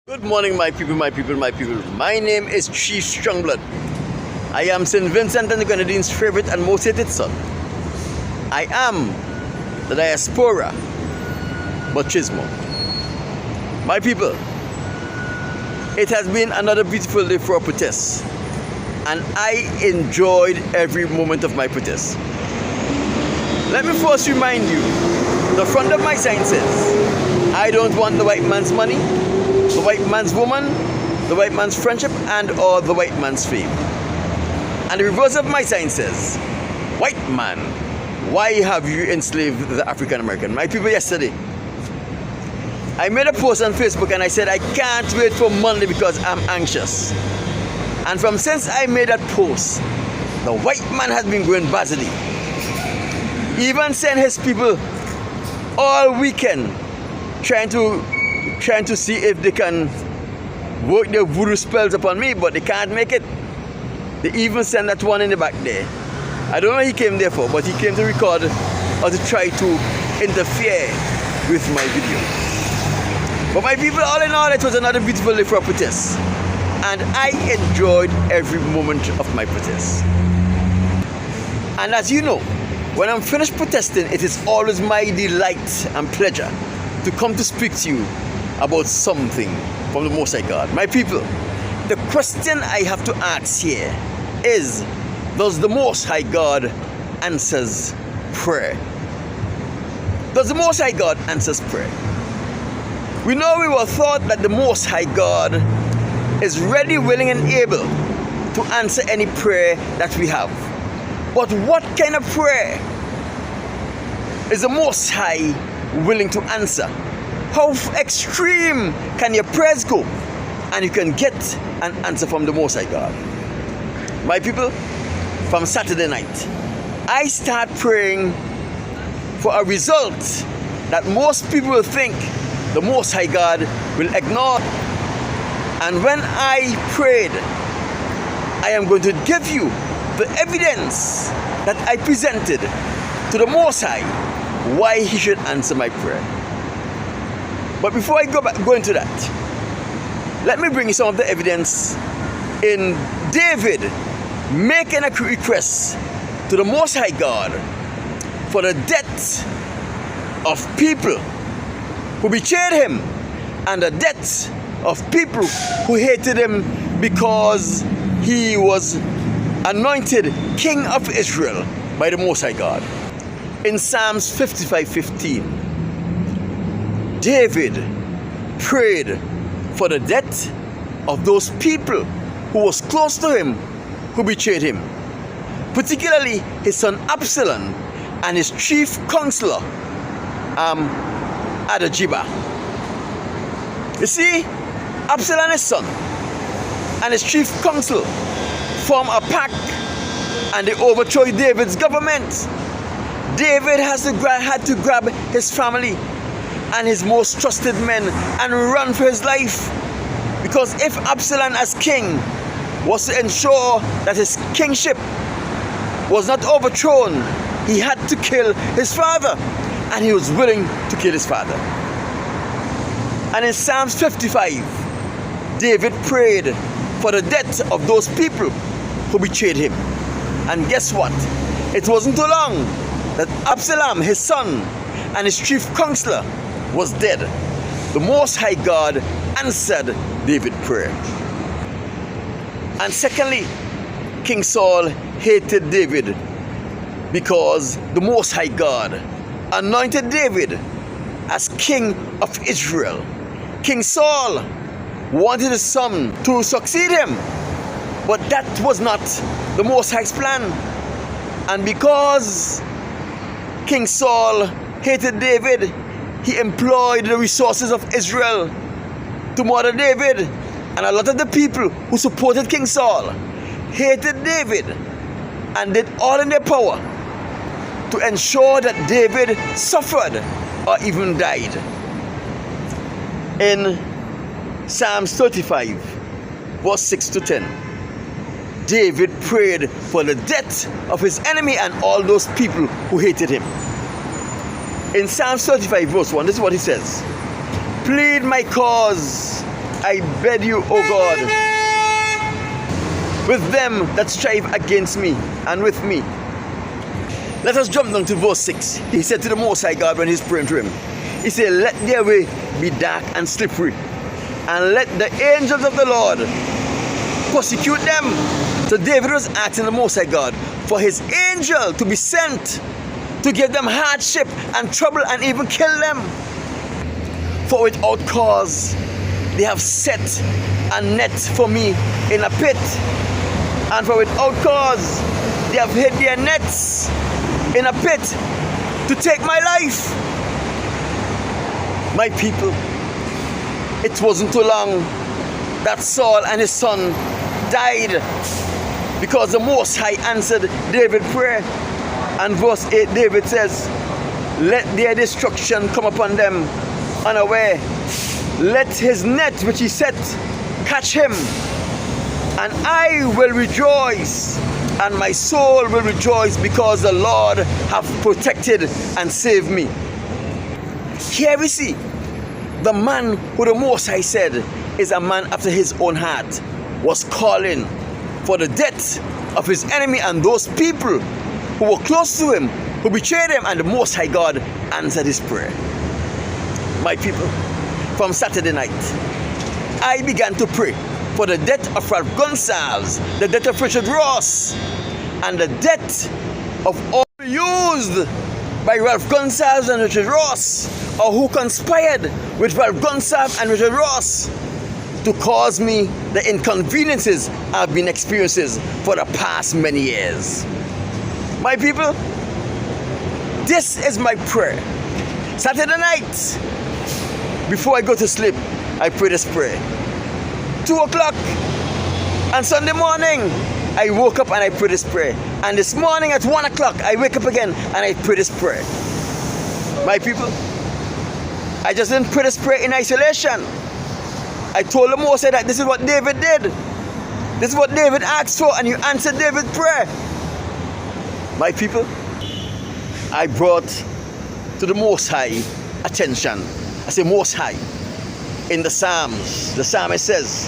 Good morning, my people, my people, my people. My name is Chief Strongblood. I am St. Vincent and the Grenadines' favorite and most hated son. I am the diaspora machismo. My people, it has been another beautiful day for a protest, and I enjoyed every moment of my protest. Let me first remind you, the front of my sign says, I don't want the white man's money, the white man's woman, the white man's friendship, and or the white man's fame. And the reverse of my sign says, white man, why have you enslaved the African American? My people, yesterday, I made a post on Facebook and I said I can't wait for Monday because I'm anxious. And since I made that post, the white man has been going badly. He even sent his people all weekend trying to see if they can work their voodoo spells upon me, but they can't make it. They even sent that one in the back there. I don't know what he came there for, but he came to record or to try to interfere with my video. But my people, all in all, it was another beautiful day for a protest. And I enjoyed every moment of my protest. And as you know, when I'm finished protesting, it is always my delight and pleasure to come to speak to you about something from the Most High God. My people, the question I have to ask here is, does the Most High God answers prayer? Does the Most High God answers prayer? We know we were taught that the Most High God is ready, willing, and able to answer any prayer that we have. But what kind of prayer is the Most High willing to answer? How extreme can your prayers go and you can get an answer from the Most High God? My people, from Saturday night, I start praying for a result that most people will think the Most High God will ignore. And when I prayed, I am going to give you the evidence that I presented to the Most High why He should answer my prayer. But before I go into that, let me bring you some of the evidence in David making a request to the Most High God for the death of people who betrayed him and the death of people who hated him because he was anointed King of Israel by the Most High God. In Psalms 55:15, David prayed for the death of those people who was close to him who betrayed him, particularly his son Absalom and his chief counselor Adajibah. You see, Absalom, his son, and his chief counsel form a pact and they overthrow David's government. David had to grab his family and his most trusted men and run for his life, because if Absalom as king was to ensure that his kingship was not overthrown, he had to kill his father, and he was willing to kill his father. And in Psalms 55, David prayed for the death of those people who betrayed him. And guess what? It wasn't too long that Absalom, his son, and his chief counselor was dead. The Most High God answered David's prayer. And secondly, King Saul hated David because the Most High God anointed David as king of Israel. King Saul wanted his son to succeed him, but that was not the Most High's plan. And because King Saul hated David, he employed the resources of Israel to murder David. And a lot of the people who supported King Saul hated David and did all in their power to ensure that David suffered or even died. In Psalms 35, verse 6 to 10, David prayed for the death of his enemy and all those people who hated him. In Psalms 35, verse 1, this is what he says: plead my cause I bid you, O God, with them that strive against me and with me. Let us jump down to verse 6. He said to the Most High God when he's praying to him, he said, let their way be dark and slippery, and let the angels of the Lord persecute them. So David was asking the Most High God for his angel to be sent to give them hardship and trouble and even kill them. For without cause they have set a net for me in a pit, and for without cause they have hid their nets in a pit to take my life. My people, it wasn't too long that Saul and his son died because the Most High answered David's prayer. And verse 8, David says, let their destruction come upon them unaware. Let his net which he set catch him, and I will rejoice, and my soul will rejoice, because the Lord hath protected and saved me. Here we see the man who the Most High said is a man after his own heart was calling for the death of his enemy and those people who were close to him, who betrayed him, and the Most High God answered his prayer. My people, from Saturday night, I began to pray for the death of Ralph Gonsalves, the death of Richard Ross, and the death of all used by Ralph Gonsalves and Richard Ross, or who conspired with Ralph Gonsalves and Richard Ross to cause me the inconveniences I've been experiencing for the past many years. My people, this is my prayer. Saturday night, before I go to sleep, I pray this prayer. 2 o'clock on Sunday morning, I woke up and I pray this prayer. And this morning at 1 o'clock, I wake up again and I pray this prayer. My people, I just didn't pray this prayer in isolation. I told the Most High that this is what David did. This is what David asked for, and you answered David's prayer. My people, I brought to the Most High attention. I say Most High. In the Psalms, the psalmist says,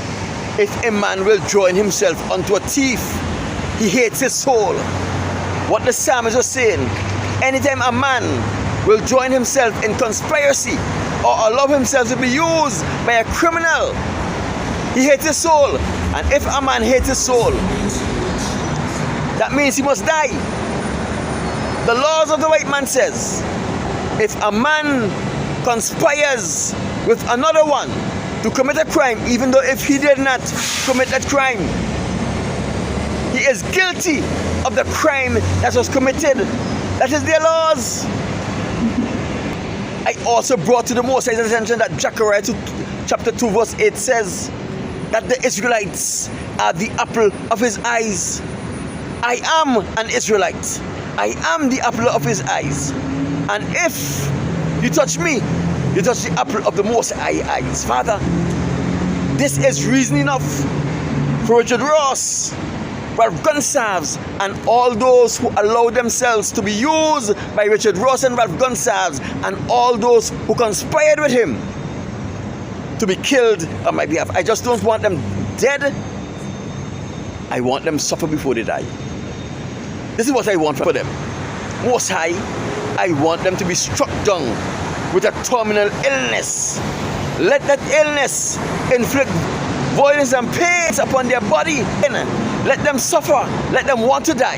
if a man will join himself unto a thief, he hates his soul. What the psalmist was saying, anytime a man will join himself in conspiracy or allow himself to be used by a criminal, he hates his soul. And if a man hates his soul, that means he must die. The laws of the white man says, if a man conspires with another one to commit a crime, even though if he did not commit that crime, he is guilty of the crime that was committed. That is their laws. I also brought to the Most High's attention that Zechariah chapter 2 verse 8 says that the Israelites are the apple of his eyes. I am an Israelite. I am the apple of his eyes. And if you touch me, you touch the apple of the Most High eyes. Father, this is reason enough for Richard Ross, Ralph Gonsalves, and all those who allow themselves to be used by Richard Ross and Ralph Gonsalves, and all those who conspired with him to be killed on my behalf. I just don't want them dead. I want them suffer before they die. This is what I want for them. Most High, I want them to be struck down with a terminal illness. Let that illness inflict violence and pain upon their body. Let them suffer. Let them want to die.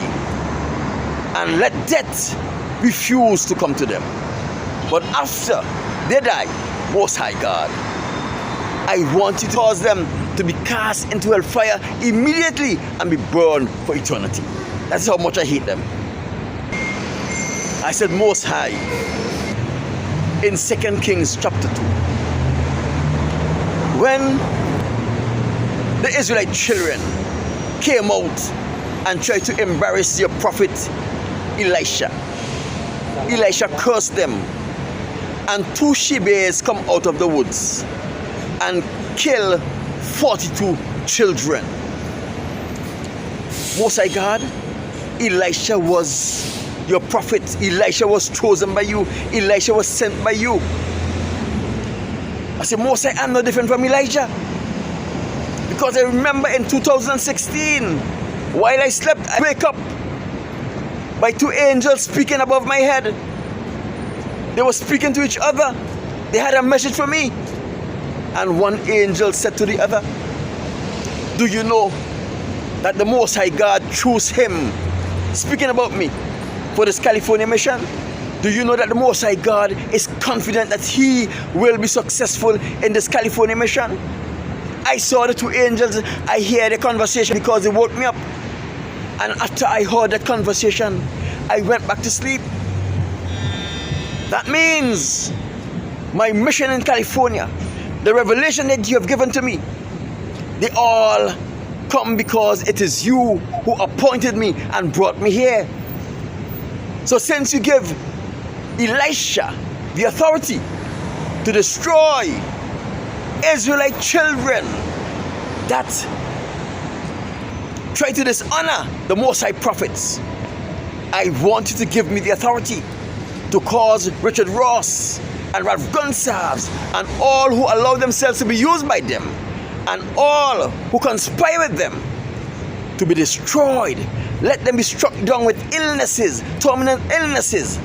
And let death refuse to come to them. But after they die, Most High God, I want you to cause them to be cast into hellfire immediately and be burned for eternity. That's how much I hate them. I said, Most High, in 2 Kings chapter 2, when the Israelite children came out and tried to embarrass your prophet Elisha, Elisha cursed them, and 2 she-bears come out of the woods and kill 42 children. Most High God, Elisha was your prophet. Elisha was chosen by you. Elisha was sent by you. I said, Most High, I'm no different from Elijah. Because I remember in 2016, while I slept, I wake up by two angels speaking above my head. They were speaking to each other. They had a message for me. And one angel said to the other, do you know that the Most High God chose him, speaking about me, for this California mission? Do you know that the Most High God is confident that he will be successful in this California mission? I saw the two angels. I hear the conversation because they woke me up. And after I heard that conversation, I went back to sleep. That means my mission in California, the revelation that you have given to me, they all come because it is you who appointed me and brought me here. So since you give Elisha the authority to destroy Israelite children that try to dishonor the Most High prophets, I want you to give me the authority to cause Richard Ross and Ralph Gonsalves and all who allow themselves to be used by them and all who conspire with them to be destroyed. Let them be struck down with illnesses, terminal illnesses.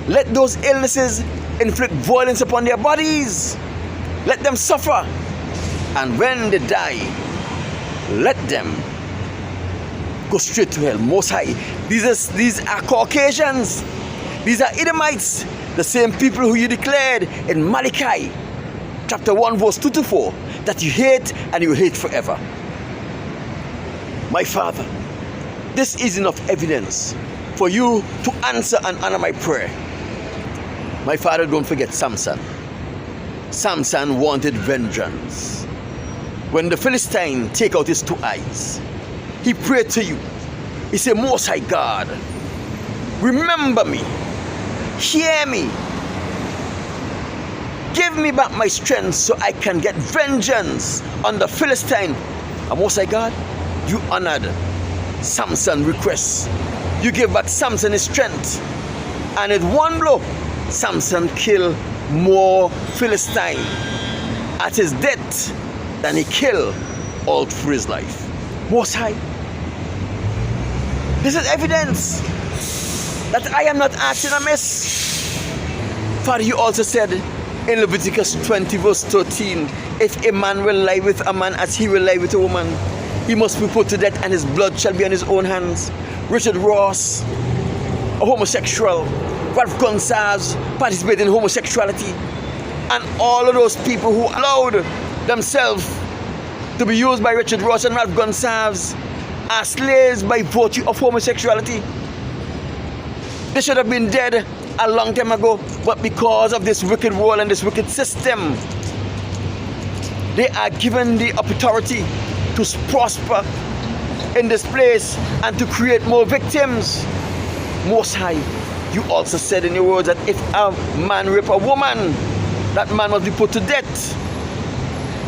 Let those illnesses inflict violence upon their bodies. Let them suffer. And when they die, let them go straight to hell. Most High. These are Caucasians. These are Edomites. The same people who you declared in Malachi chapter 1 verse 2 to 4 that you hate and you will hate forever. My Father, this is enough evidence for you to answer and honor my prayer. My Father, don't forget Samson. Samson wanted vengeance. When the Philistine take out his two eyes, he prayed to you. He said, Most High God, remember me, hear me, give me back my strength so I can get vengeance on the Philistine. And Most High God, you honored Samson's request. You gave back Samson his strength. And in one blow, Samson killed more Philistine at his death than he killed all through his life. Most High, this is evidence that I am not acting amiss. Father, you also said in Leviticus 20 verse 13, if a man will lie with a man as he will lie with a woman, he must be put to death and his blood shall be on his own hands. Richard Ross, a homosexual, Ralph Gonsalves participated in homosexuality, and all of those people who allowed themselves to be used by Richard Ross and Ralph Gonsalves are slaves by virtue of homosexuality. They should have been dead a long time ago, but because of this wicked world and this wicked system, they are given the opportunity to prosper in this place and to create more victims. Most High, you also said in your words that if a man rape a woman, that man must be put to death.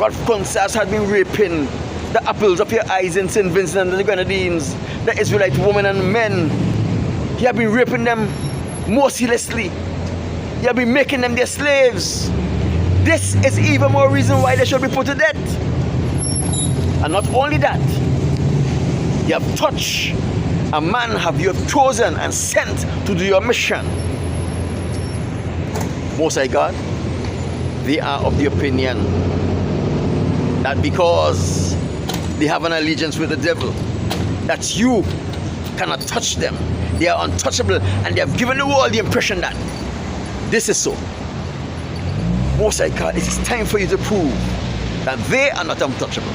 Ralph Gonsalves had been raping the apples of your eyes in St. Vincent and the Grenadines, the Israelite women and men. He had been raping them mercilessly. He had been making them their slaves. This is even more reason why they should be put to death. And not only that, you have touched a man you have chosen and sent to do your mission. Most High God, they are of the opinion that because they have an allegiance with the devil, that you cannot touch them. They are untouchable, and they have given the world the impression that this is so. Most High God, it is time for you to prove that they are not untouchable.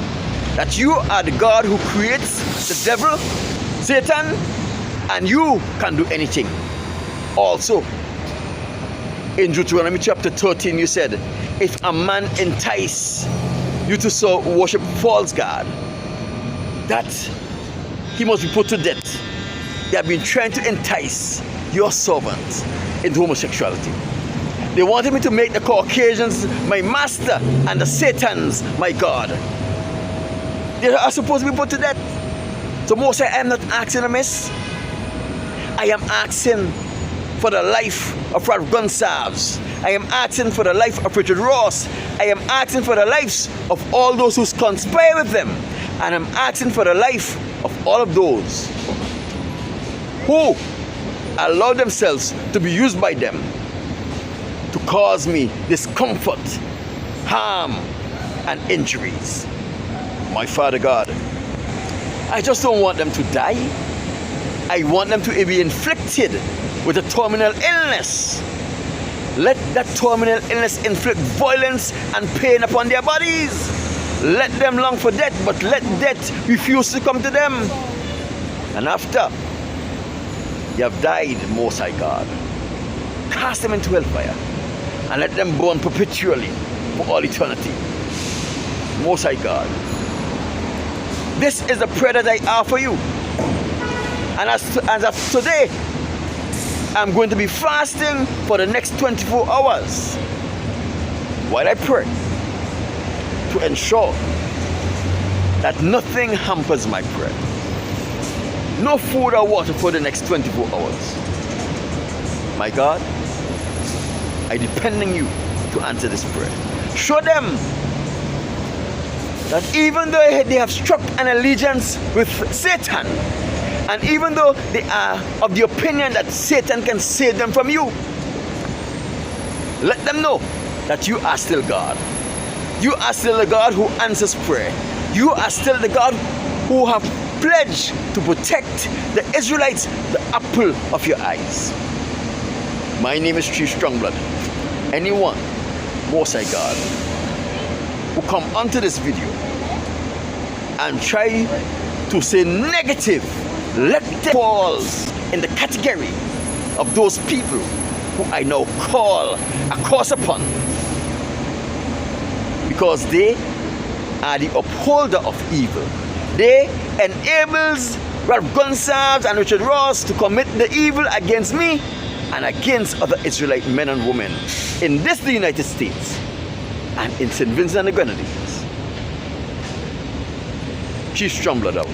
That you are the God who creates the devil, Satan, and you can do anything. Also, in Deuteronomy chapter 13, you said, if a man entice you to so worship false god, that he must be put to death. They have been trying to entice your servants into homosexuality. They wanted me to make the Caucasians my master and the Satans my God. They are supposed to be put to death. So Most High, I am not asking amiss. I am asking for the life of Ralph Gonsalves. I am asking for the life of Richard Ross. I am asking for the lives of all those who conspire with them. And I'm asking for the life of all of those who allow themselves to be used by them to cause me discomfort, harm, and injuries. My Father God, I just don't want them to die. I want them to be inflicted with a terminal illness. Let that terminal illness inflict violence and pain upon their bodies. Let them long for death, but let death refuse to come to them. And after they have died, Most High God, cast them into hellfire and let them burn perpetually for all eternity. Most High God, this is the prayer that I offer you. And as of today, I'm going to be fasting for the next 24 hours while I pray to ensure that nothing hampers my prayer. No food or water for the next 24 hours. My God, I depend on you to answer this prayer. Show them that even though they have struck an allegiance with Satan, and even though they are of the opinion that Satan can save them from you, let them know that you are still God. You are still the God who answers prayer. You are still the God who have pledged to protect the Israelites, the apple of your eyes. My name is Chief Strongblood. Anyone, Most High God, who come onto this video and try to say negative, let them fall in the category of those people who I now call a curse upon, because they are the upholder of evil. They enables Ralph Gonsalves and Richard Ross to commit the evil against me and against other Israelite men and women in the United States and in St. Vincent and the Grenadines. Chief Strongblood.